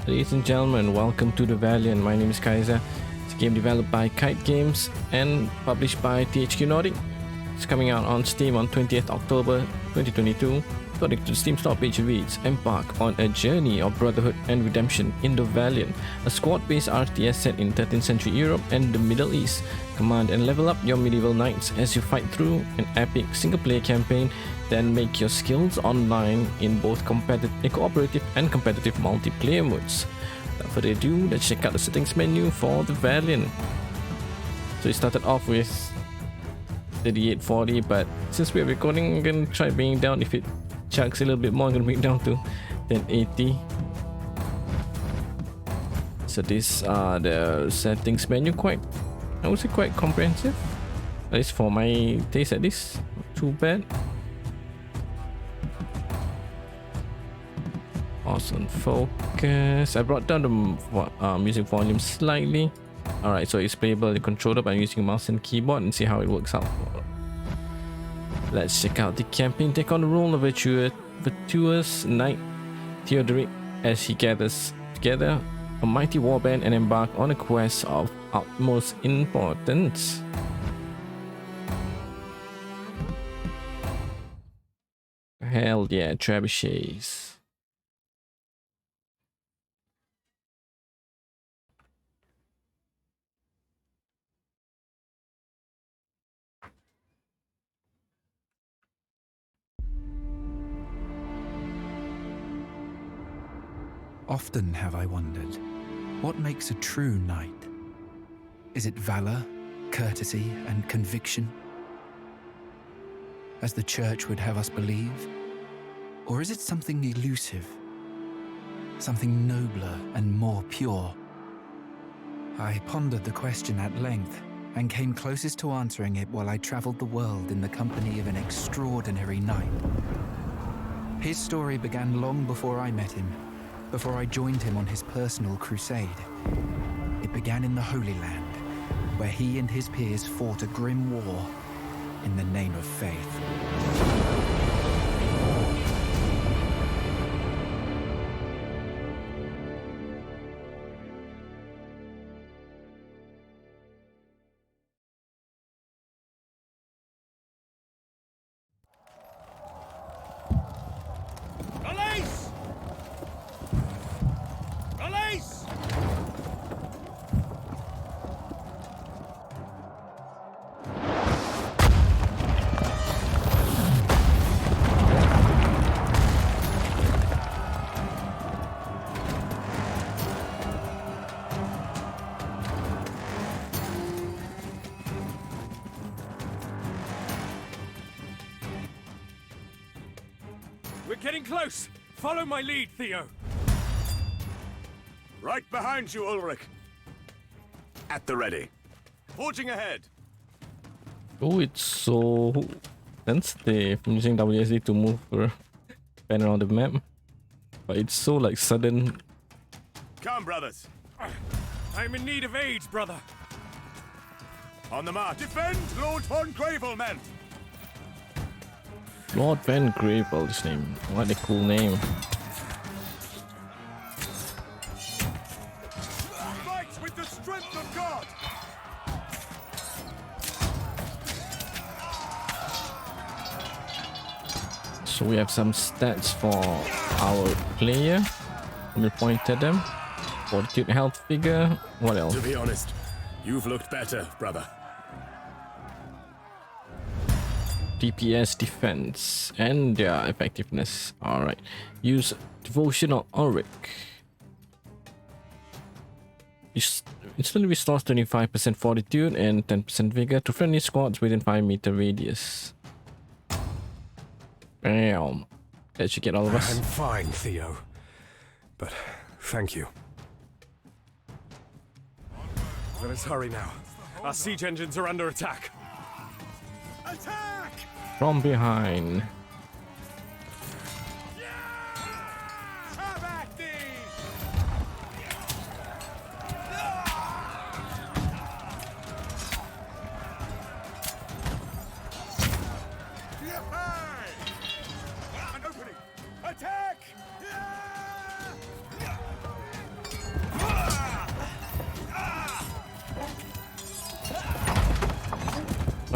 Ladies and gentlemen, welcome to the Valiant. My name is Kaizer. It's a game developed by KITE Games and published by THQ Nordic. It's coming out on Steam on 20th October 2022. According to the Steam store page, it reads, embark on a journey of brotherhood and redemption in the Valiant, a squad-based RTS set in 13th century Europe and the Middle East. Command and level up your medieval knights as you fight through an epic single-player campaign, then make your skills online in both cooperative and competitive multiplayer modes. Without further ado, let's check out the settings menu for the Valiant. So it started off with 3840, but since we're recording, I'm gonna try bringing down. If it chugs a little bit more, I'm gonna bring it down to 1080. So these are the settings menu. I would say quite comprehensive, at least for my taste. At least not too bad. Awesome focus. I brought down the music volume slightly. Alright, so it's playable in the controller by using mouse and keyboard and see how it works out. Let's check out the campaign. Take on the role of virtuous knight Theodoric as he gathers together a mighty warband and embark on a quest of utmost importance. Hell yeah, trebuchets. Often have I wondered, what makes a true knight? Is it valor, courtesy, and conviction, as the Church would have us believe? Or is it something elusive, something nobler and more pure? I pondered the question at length and came closest to answering it while I traveled the world in the company of an extraordinary knight. His story began long before I met him, before I joined him on his personal crusade. It began in the Holy Land, where he and his peers fought a grim war in the name of faith. We're getting close! Follow my lead, Theo! Right behind you, Ulrich. At the ready. Forging ahead. Oh, it's so sensitive. I'm using WSD to move her pen around the map, but it's so like sudden. Come, brothers. I'm in need of aid, brother. On the march. Defend Lord von Gravel, men. Lord Van Gravel, his name. What a cool name. Fight with the strength of God. So we have some stats for our player. Let me point at them. Fortitude, health figure. What else? To be honest, you've looked better, brother. DPS, defense, and their effectiveness. Alright. Use devotion on Ulrich. Instantly restores 25% fortitude and 10% vigor to friendly squads within 5-meter radius. Bam. That should get all of us. I'm fine, Theo. But thank you. Let us hurry now. Our siege engines are under attack. Attack! From behind. Have at thee! An opening! Attack!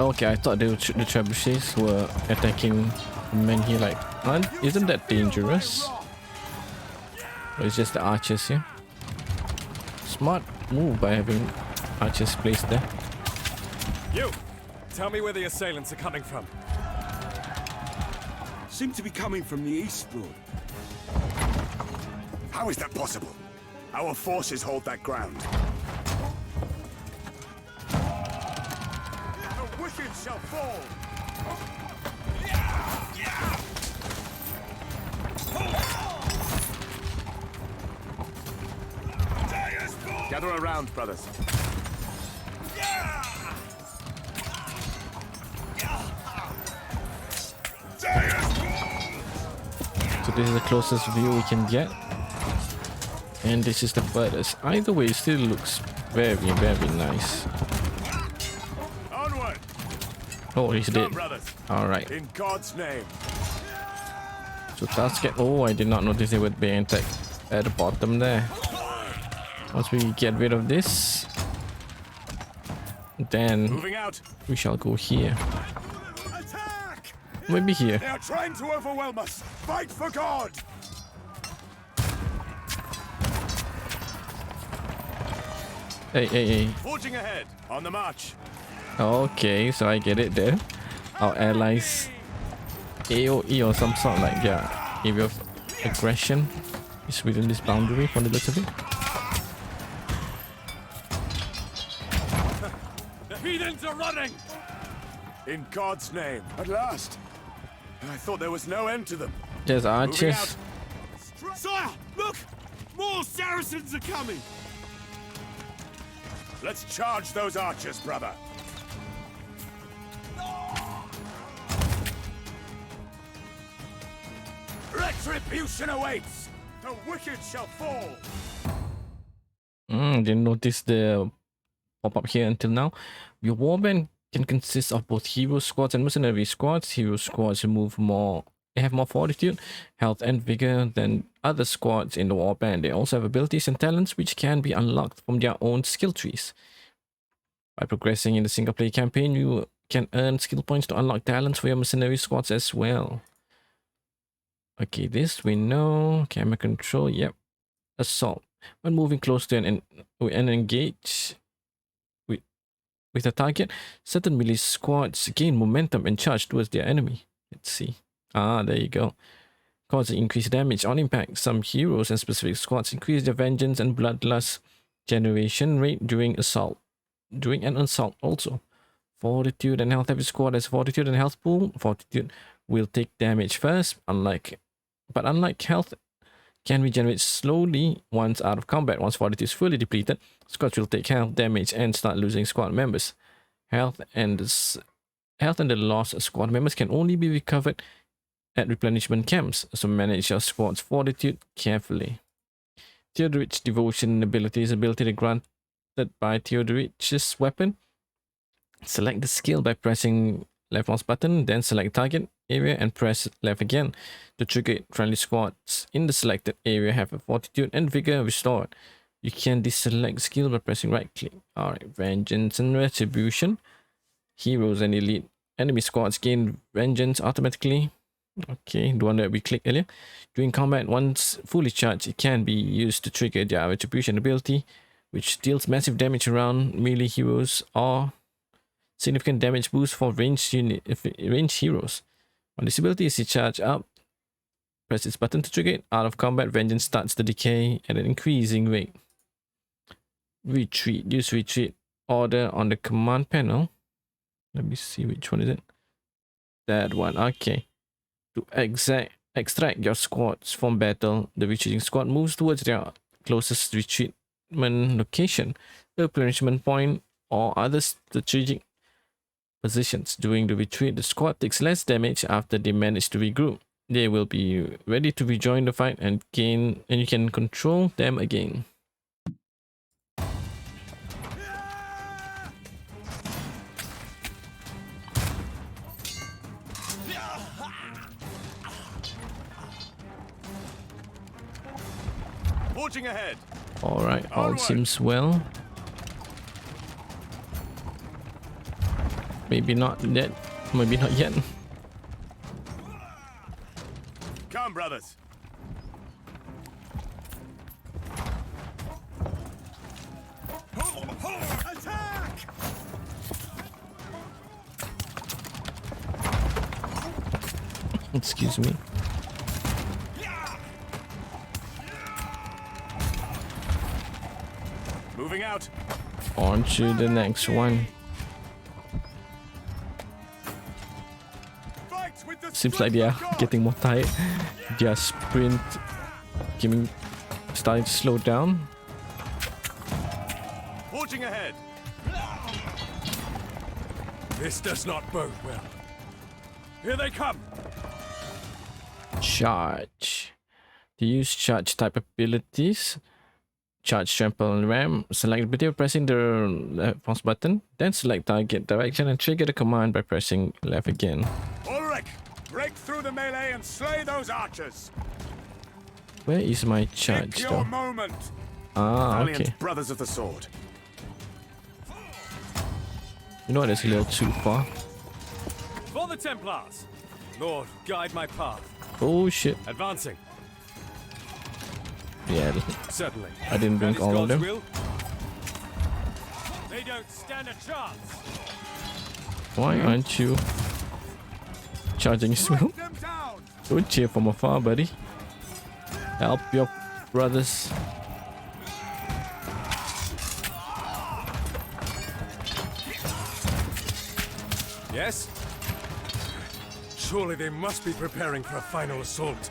Okay, I thought the trebuchets were attacking men here. Like, isn't that dangerous? Or it's just the archers here? Smart move by having archers placed there. You! Tell me where the assailants are coming from. Seem to be coming from the east, Lord. How is that possible? Our forces hold that ground. The wicked shall fall! Gather around, brothers. So this is the closest view we can get. And this is the furthest. Either way, it still looks very, very nice. Onward! Oh, he's dead. Brothers. Alright. In God's name. So task get. Oh, I did not notice they would be attacked at the bottom there. Once we get rid of this, then Moving out. we shall go here. Attack! Maybe here. They are trying to overwhelm us. Fight for God! Hey. Forging ahead. On the march. Okay, so I get it there. Our allies AOE or some sort, like, yeah, area of aggression is within this boundary from the looks of it. The heathens are running! In God's name. At last. I thought there was no end to them. There's Moving archers. out. Sire, look! More Saracens are coming! Let's charge those archers, brother. Retribution awaits. The wicked shall fall. Didn't notice the pop-up here until now. Your warband can consist of both hero squads and mercenary squads. Hero squads move more. They have more fortitude, health, and vigor than other squads in the warband. They also have abilities and talents which can be unlocked from their own skill trees. By progressing in the single-player campaign, you can earn skill points to unlock talents for your mercenary squads as well. Okay, this we know. Camera control, yep. Assault. When moving close to an engage with a target, certain melee squads gain momentum and charge towards their enemy. Let's see. Ah, there you go. Causing increased damage on impact. Some heroes and specific squads increase their vengeance and bloodlust generation rate during assault. During an assault also. Fortitude and health. Every squad has fortitude and health pool. Fortitude will take damage first, unlike health can regenerate slowly once out of combat. Once fortitude is fully depleted, squads will take health damage and start losing squad members. Health and the lost squad members can only be recovered at replenishment camps, so manage your squad's fortitude carefully. Theodoric's devotion ability is ability granted by Theodoric's weapon. Select the skill by pressing left mouse button, then select target area and press left again to trigger it. Friendly squads in the selected area have a fortitude and vigor restored. You can deselect skill by pressing right click. Alright, vengeance and retribution. Heroes and elite enemy squads gain vengeance automatically. Okay, the one that we clicked earlier. During combat, once fully charged, it can be used to trigger their retribution ability, which deals massive damage around melee heroes or significant damage boost for ranged heroes. When this ability is charged up, press this button to trigger it. Out of combat, vengeance starts to decay at an increasing rate. Retreat. Use retreat order on the command panel. Let me see which one is it. That one. Okay. To extract your squads from battle, the retreating squad moves towards their closest retreatment location, a replenishment point, or other strategic positions. During the retreat, the squad takes less damage after they manage to regroup. They will be ready to rejoin the fight and you can control them again. Forging ahead. Alright, all seems well. Maybe not yet. Maybe not yet. Come, brothers. Attack! Excuse me. Moving out. On to the next one. Fight with the Seems like they are getting more tight. Their sprint starting to slow down. Forging ahead. This does not bode well. Here they come. Charge. To use charge type abilities, charge, trample, and ram. Select ability by pressing the left mouse button. Then select target direction and trigger the command by pressing left again. Ulrich, break through the melee and slay those archers. Where is my charge Pick though? your moment. Ah, Valiant okay. brothers of the sword. You know what, that's a little too far. For the Templars. Lord, guide my path. Oh shit. Advancing. Yeah, Certainly. I didn't That bring is all of God's them. will. They don't stand a chance. Why aren't you charging as well? Strike them down. Don't cheer from afar, buddy. Help your brothers. Yes? Surely they must be preparing for a final assault.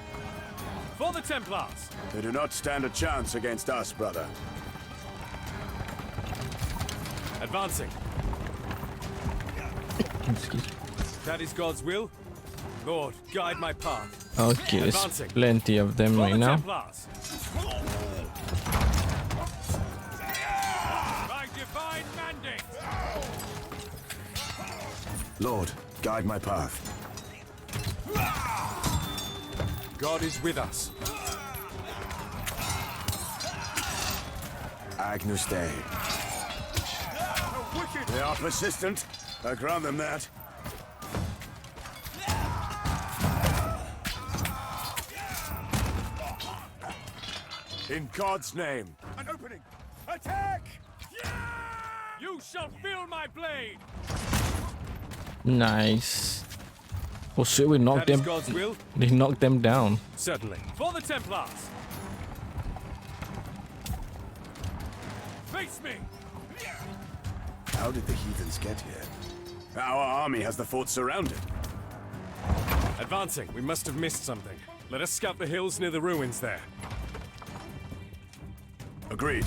For the Templars. They do not stand a chance against us, brother. Advancing. Excuse me. That is God's will. Lord, guide my path. Okay, there's Advancing. plenty of them For right the now. Templars. By divine mandate. Lord, guide my path. God is with us. Agnus Dei. They are persistent. I grant them that. In God's name. An opening. Attack! You shall feel my blade. Nice. Oh shit, we knocked That is them. God's will. They knocked them down. Certainly. For the Templars. Face me. How did the heathens get here? Our army has the fort surrounded. Advancing. We must have missed something. Let us scout the hills near the ruins there. Agreed.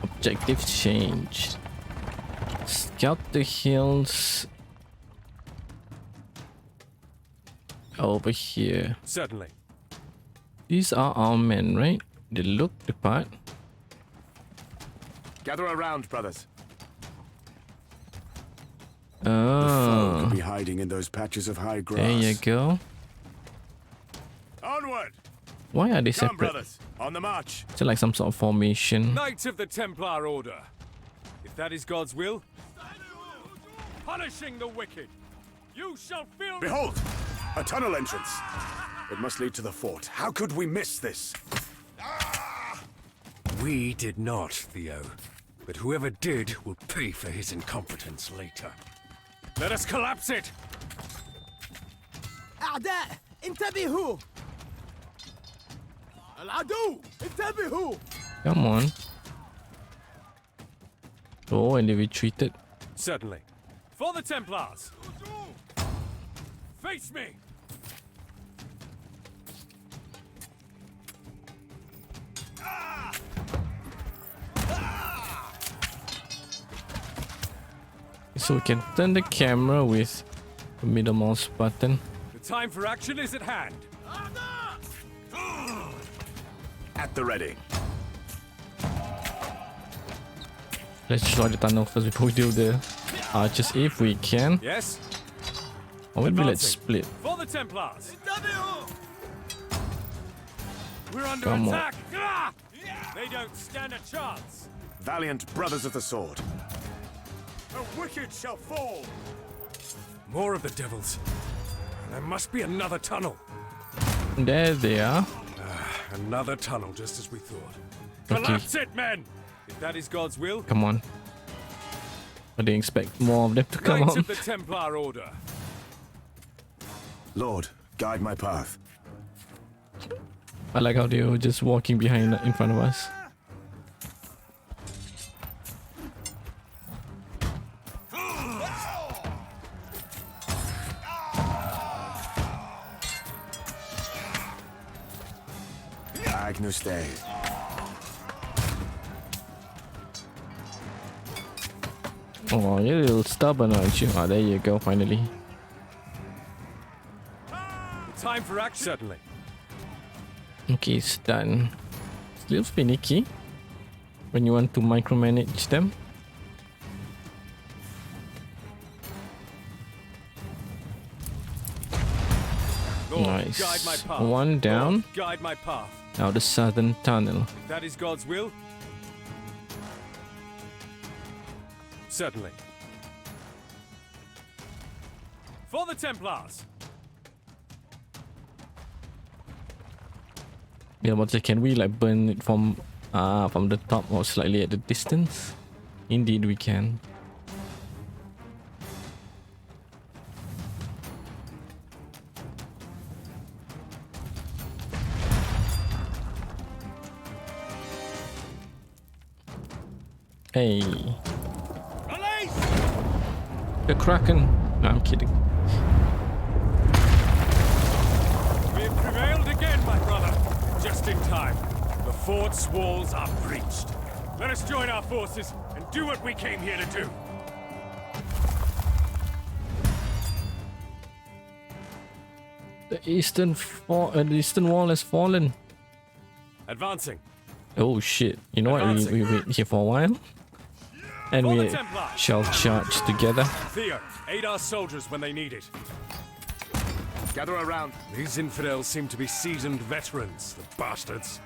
Objective changed. Scout the hills over here. Certainly. These are our men, right? They look the part. Gather around, brothers. Oh, Could be hiding in those patches of high grass. there you go. Onward! Why are they Come, separate? brothers. On the march. Is it like some sort of formation? Knights of the Templar Order. If that is God's will, punishing the wicked. You shall feel. Behold! A tunnel entrance. It must lead to the fort. How could we miss this? We did not, Theo. But whoever did will pay for his incompetence later. Let us collapse it! أعداء انتبهوا العدو انتبهوا Come on. Oh, and they retreated. Certainly. For the Templars! Face me! So we can turn the camera with the middle mouse button. The time for action is at hand. At the ready. Let's destroy the tunnel first before we do the archers if we can. Yes? Or maybe let's Advancing. split. For the Templars! We're under Come on. attack! Ah! They don't stand a chance! Valiant brothers of the sword. The wicked shall fall. More of the devils. There must be another tunnel. There they are. Another tunnel, just as we thought. Okay. Collapse it, men! If that is God's will, Come on. I didn't expect more of them to come Knights on. of the Templar Order. Lord, guide my path. I like how they were just walking behind in front of us. Agnus Dei. Oh, you're a little stubborn, aren't you? Oh, there you go, finally. Time for action. Certainly. Okay, it's done. It's a little finicky when you want to micromanage them. Lord, Nice. guide my path. One down. Lord, guide my path. Now the southern tunnel. If that is God's will, certainly. For the Templars. Yeah, but can we like burn it from the top or slightly at the distance? Indeed, we can. Hey, Release! the Kraken. No, I'm kidding. We have prevailed again, my brother. Just in time. The fort's walls are breached. Let us join our forces and do what we came here to do. The eastern wall has fallen. Advancing. Oh shit! You know what? We wait here for a while, and For the we Templars. shall charge together. Theo, aid our soldiers when they need it. Gather around. These infidels seem to be seasoned veterans, the bastards.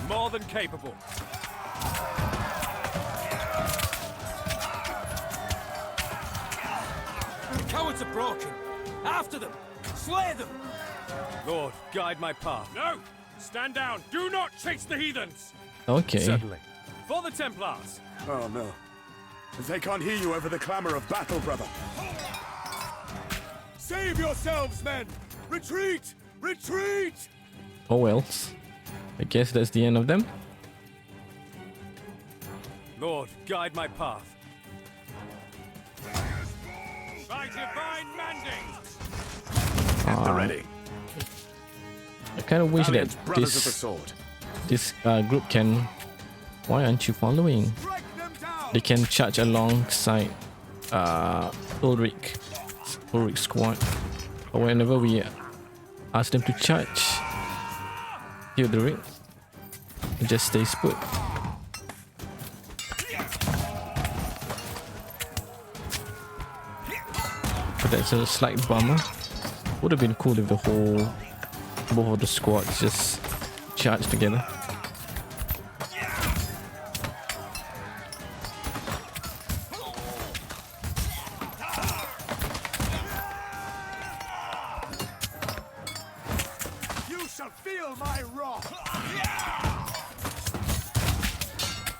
More than capable. The cowards are broken. After them. Slay them. Lord, guide my path. No! Stand down! Do not chase the heathens! Okay. Certainly. For the Templars. Oh no. They can't hear you over the clamor of battle, brother. Save yourselves, men! Retreat! Retreat! Oh well. I guess that's the end of them. Lord, guide my path. By divine mandate! At the ready. I kind of wish Valiant that brothers of the sword. this group can. Why aren't you following? Break them down! They can charge alongside Ulrich's squad. Or whenever we ask them to charge, Ulrich just stays put. But that's a slight bummer. Would have been cool if both of the squads just charged together. You shall feel my wrath!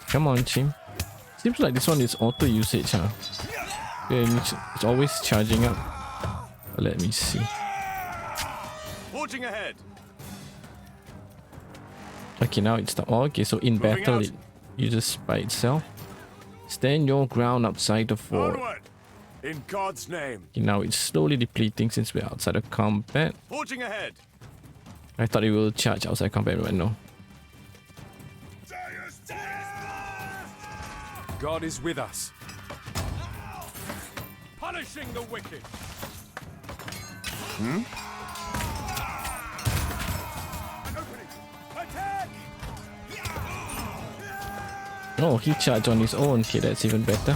Come on, team. Seems like this one is auto usage, huh? Yeah, it's always charging up. Let me see. Forging ahead. Okay, now it's the okay. So in Moving battle, out. it uses by itself. Stand your ground outside the fort. Onward. In God's name. Okay, now it's slowly depleting since we're outside of combat. Forging ahead. I thought it will charge outside combat, but no. God is with us. Punishing the wicked. Hmm? Attack! Oh, he charged on his own. Okay, that's even better.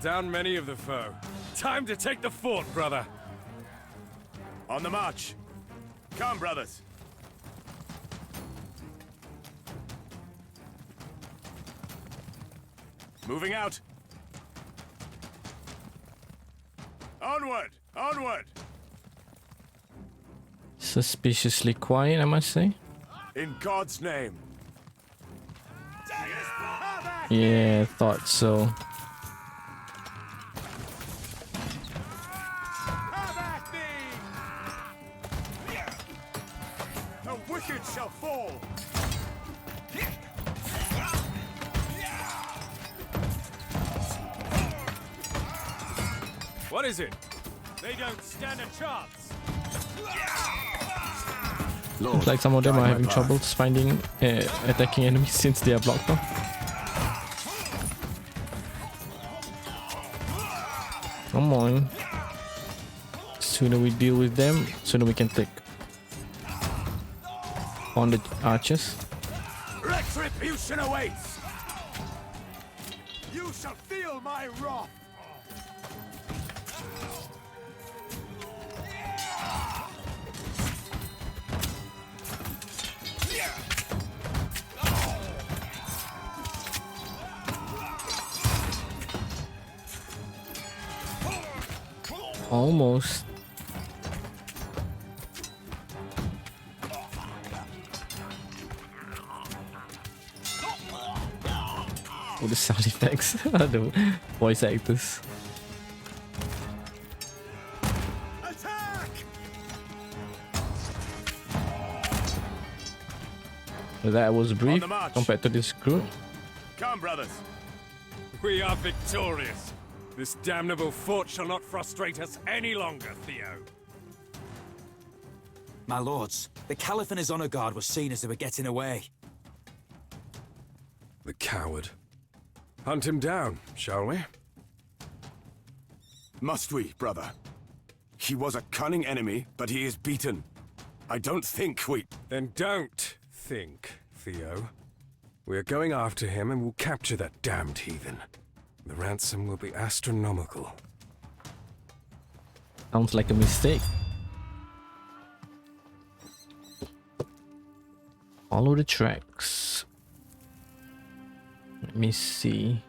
down many of the foe. Time to take the fort, brother. On the march. Come, brothers. Moving out. Onward! Onward! Suspiciously quiet, I must say. In God's name. Yeah, thought so. The wicked shall fall. What is it? They don't stand a chance. Looks like some of them are having troubles finding attacking enemies since they are blocked off. Come on. Sooner we deal with them, sooner we can take on the archers. Retribution awaits. You shall feel my wrath. Almost. Oh, the sound effects. The voice actors. Attack! That was brief On the march. compared to this group. Come, brothers. We are victorious. This damnable fort shall not frustrate us any longer, Theo. My lords, the Caliph and his honor guard were seen as they were getting away. The coward. Hunt him down, shall we? Must we, brother? He was a cunning enemy, but he is beaten. I don't think we... Then don't think, Theo. We're going after him and we'll capture that damned heathen. The ransom will be astronomical. Sounds like a mistake. Follow the tracks. Let me see.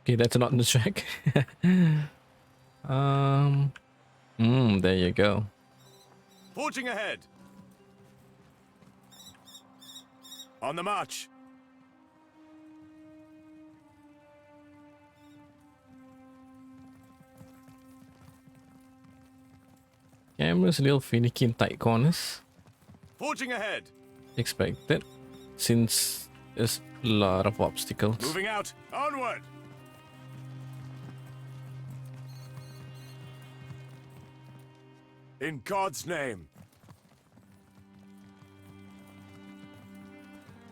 Okay, that's not the track. There you go. Forging ahead. On the march. Camera's a little finicky in tight corners. Forging ahead. Expected, since there's a lot of obstacles. Moving out. Onward. In God's name.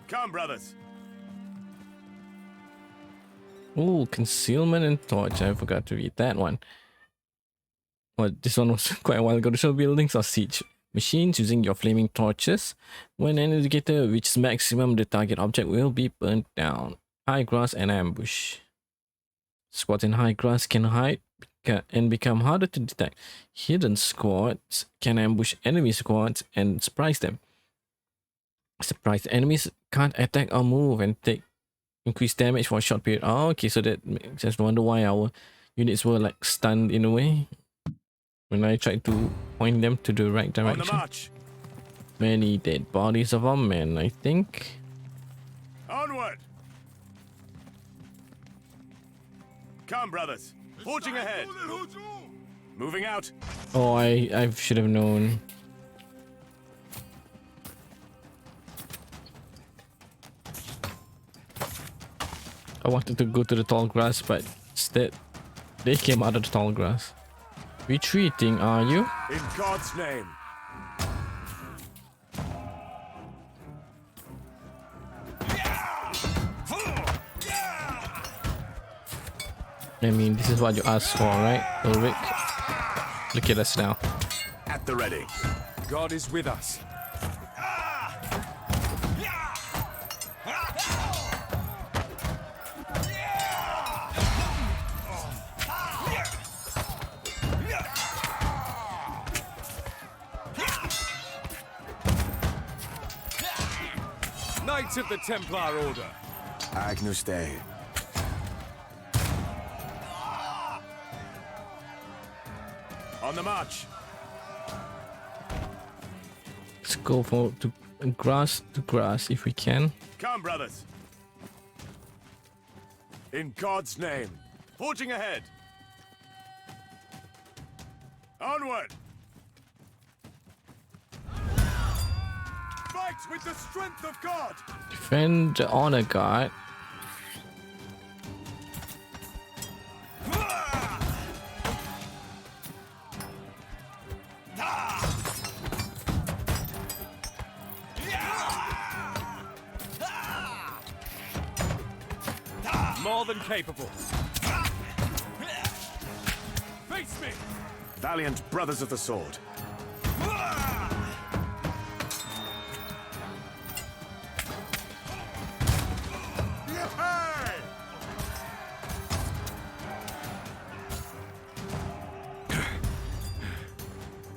Come, brothers. Ooh, concealment and torch. I forgot to read that one. Well, this one was quite a while ago. Show buildings or siege machines using your flaming torches. When an indicator reaches maximum, the target object will be burnt down. High grass and ambush. Squads in high grass can hide and become harder to detect. Hidden squads can ambush enemy squads and surprise them. Surprised enemies can't attack or move and take increased damage for a short period. Oh, okay, so that makes us wonder why our units were like stunned in a way when I tried to point them to the right direction. On the march. Many dead bodies of our men, I think. Onward. Come, brothers. Forging ahead. Moving out. Oh, I should have known. I wanted to go to the tall grass, but instead they came out of the tall grass. Retreating, are you? In God's name. I mean, this is what you asked for, right, Ulrich? Look at us now. At the ready. God is with us. Knights of the Templar Order. Agnus Dei. On the march. Let's go for to grass if we can. Come, brothers. In God's name. Forging ahead. Onward. Fight with the strength of God. Defend the honor guard. More than capable. Face me! Valiant brothers of the sword.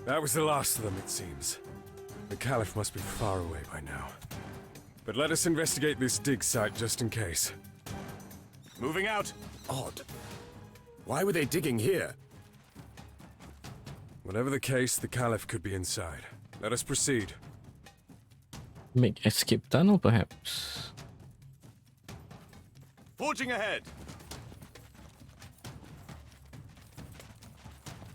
That was the last of them, it seems. The Caliph must be far away by now. But let us investigate this dig site just in case. Moving out. Odd. Why were they digging here? Whatever the case, the Caliph could be inside. Let us proceed. Make escape tunnel, perhaps. Forging ahead.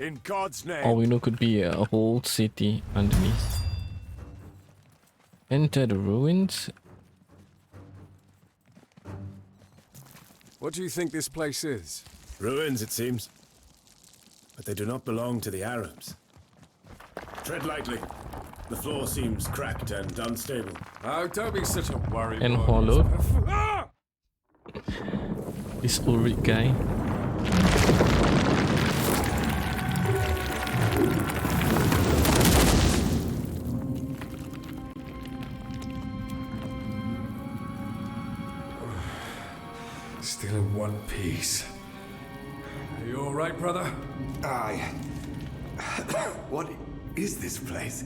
In God's name. All we know could be a whole city underneath. Enter the ruins. What do you think this place is? Ruins, it seems. But they do not belong to the Arabs. Tread lightly. The floor seems cracked and unstable. Oh, don't be such a worry. And boy. hollowed. Ah! This Ulrich guy. Still in one piece. Are you all right, brother? Aye. What is this place?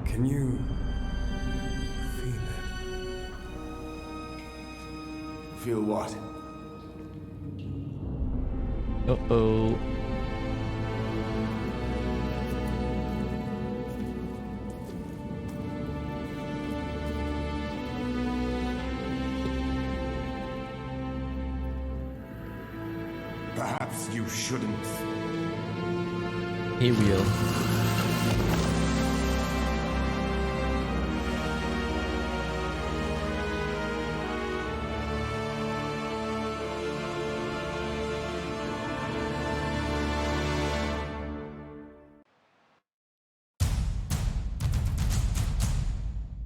Can you feel it? Feel what? Uh-oh. Perhaps you shouldn't. He will.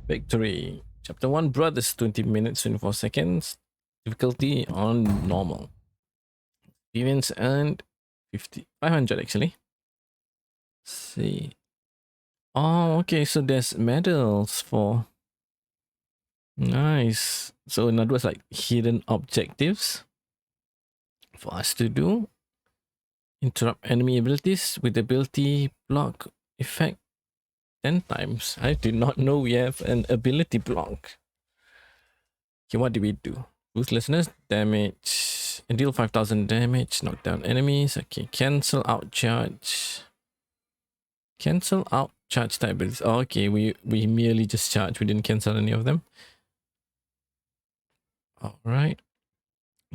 Victory. Chapter 1 Brothers, 20 minutes 24 seconds. Difficulty on normal. Experience earned 500 actually. Let's see. Oh, okay, so there's medals for. Nice. So in other words, like hidden objectives for us to do. Interrupt enemy abilities with ability block effect 10 times. I did not know we have an ability block. Okay, what do we do? Ruthlessness, damage, and deal 5000 damage, knock down enemies. Okay, cancel out charge. Cancel out charge type abilities. Oh, okay, we merely just charge. We didn't cancel any of them. Alright.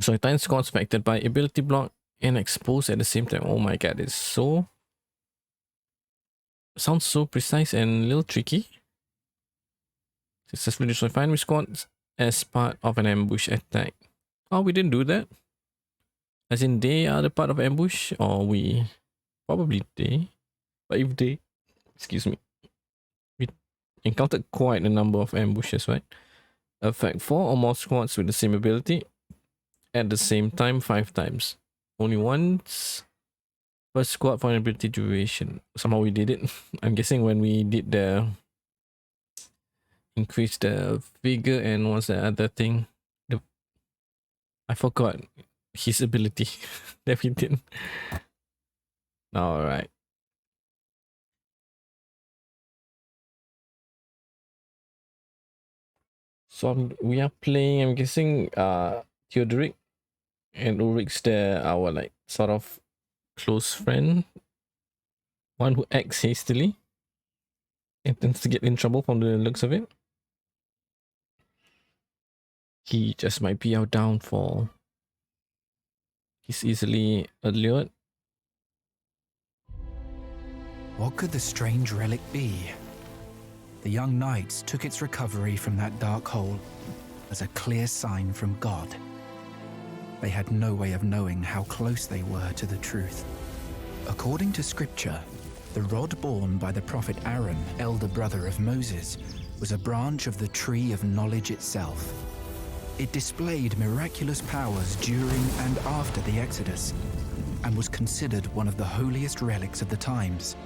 So time scores affected by ability block and exposed at the same time. Oh my god, it's so... Sounds so precise and a little tricky. Successfully destroy enemy squads as part of an ambush attack. Oh, we didn't do that. As in they are the part of ambush, or we... Probably they. But if they... Excuse me. We encountered quite a number of ambushes, right? Affect 4 or more squads with the same ability at the same time 5 times. Only once First squad vulnerability duration. Somehow we did it. I'm guessing when we did the increase the figure and what's the other thing? I forgot his ability that we did. Alright. So we are playing, I'm guessing, Theodoric, and Ulrich's our like sort of close friend, one who acts hastily and tends to get in trouble from the looks of it. He just might be our downfall. He's easily allured. What could the strange relic be? The young knights took its recovery from that dark hole as a clear sign from God. They had no way of knowing how close they were to the truth. According to scripture, the rod borne by the prophet Aaron, elder brother of Moses, was a branch of the tree of knowledge itself. It displayed miraculous powers during and after the Exodus, and was considered one of the holiest relics of the times.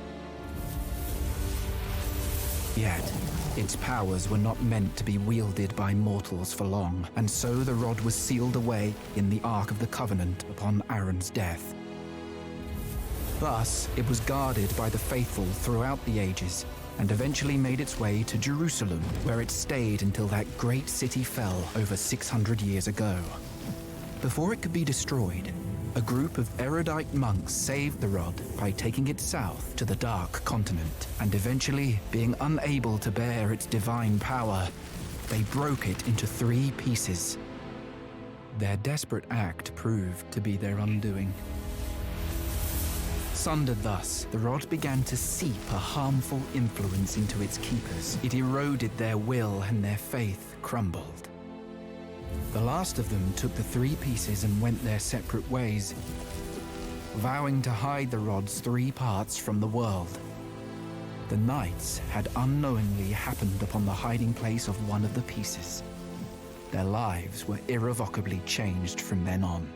Yet, its powers were not meant to be wielded by mortals for long, and so the rod was sealed away in the Ark of the Covenant upon Aaron's death. Thus, it was guarded by the faithful throughout the ages, and eventually made its way to Jerusalem, where it stayed until that great city fell over 600 years ago. Before it could be destroyed, a group of erudite monks saved the rod by taking it south to the Dark Continent, and eventually, being unable to bear its divine power, they broke it into 3 pieces. Their desperate act proved to be their undoing. Sundered thus, the rod began to seep a harmful influence into its keepers. It eroded their will, and their faith crumbled. The last of them took the 3 pieces and went their separate ways, vowing to hide the rod's 3 parts from the world. The knights had unknowingly happened upon the hiding place of one of the pieces. Their lives were irrevocably changed from then on.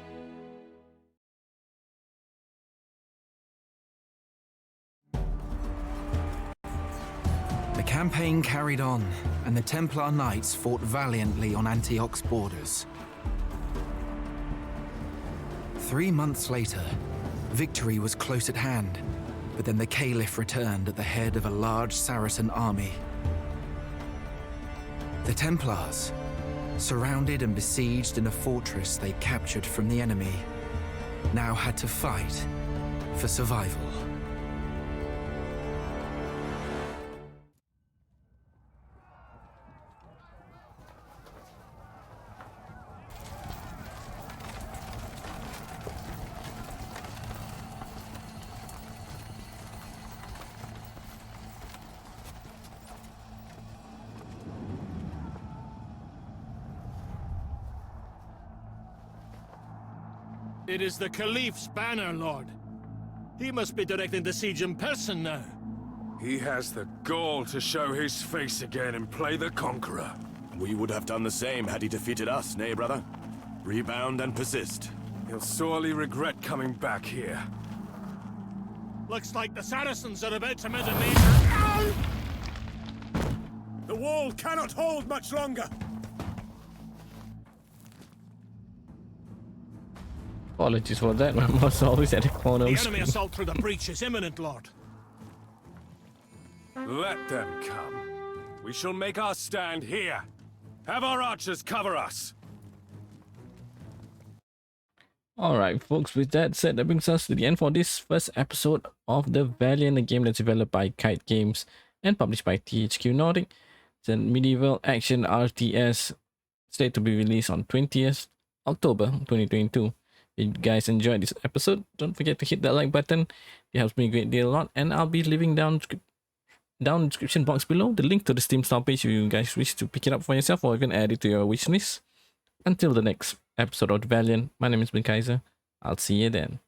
The campaign carried on, and the Templar Knights fought valiantly on Antioch's borders. 3 months later, victory was close at hand, but then the Caliph returned at the head of a large Saracen army. The Templars, surrounded and besieged in a fortress they captured from the enemy, now had to fight for survival. It is the Caliph's banner, Lord. He must be directing the siege in person now. He has the gall to show his face again and play the conqueror. We would have done the same had he defeated us, nay, brother? Rebound and persist. He'll sorely regret coming back here. Looks like the Saracens are about to mount a major... The wall cannot hold much longer! Apologies for that, my mouse always at the corner. The of enemy screen. assault through the breach is imminent, Lord. Let them come. We shall make our stand here. Have our archers cover us. Alright folks, with that said, that brings us to the end for this first episode of the Valiant, a game that's developed by KITE Games and published by THQ Nordic. It's a medieval action RTS slated to be released on 20th October 2022. If you guys enjoyed this episode, don't forget to hit that like button. It helps me a great deal a lot, and I'll be leaving down in the description box below the link to the Steam store page if you guys wish to pick it up for yourself or even add it to your wishlist. Until the next episode of Valiant, my name has been Kaiser. I'll see you then.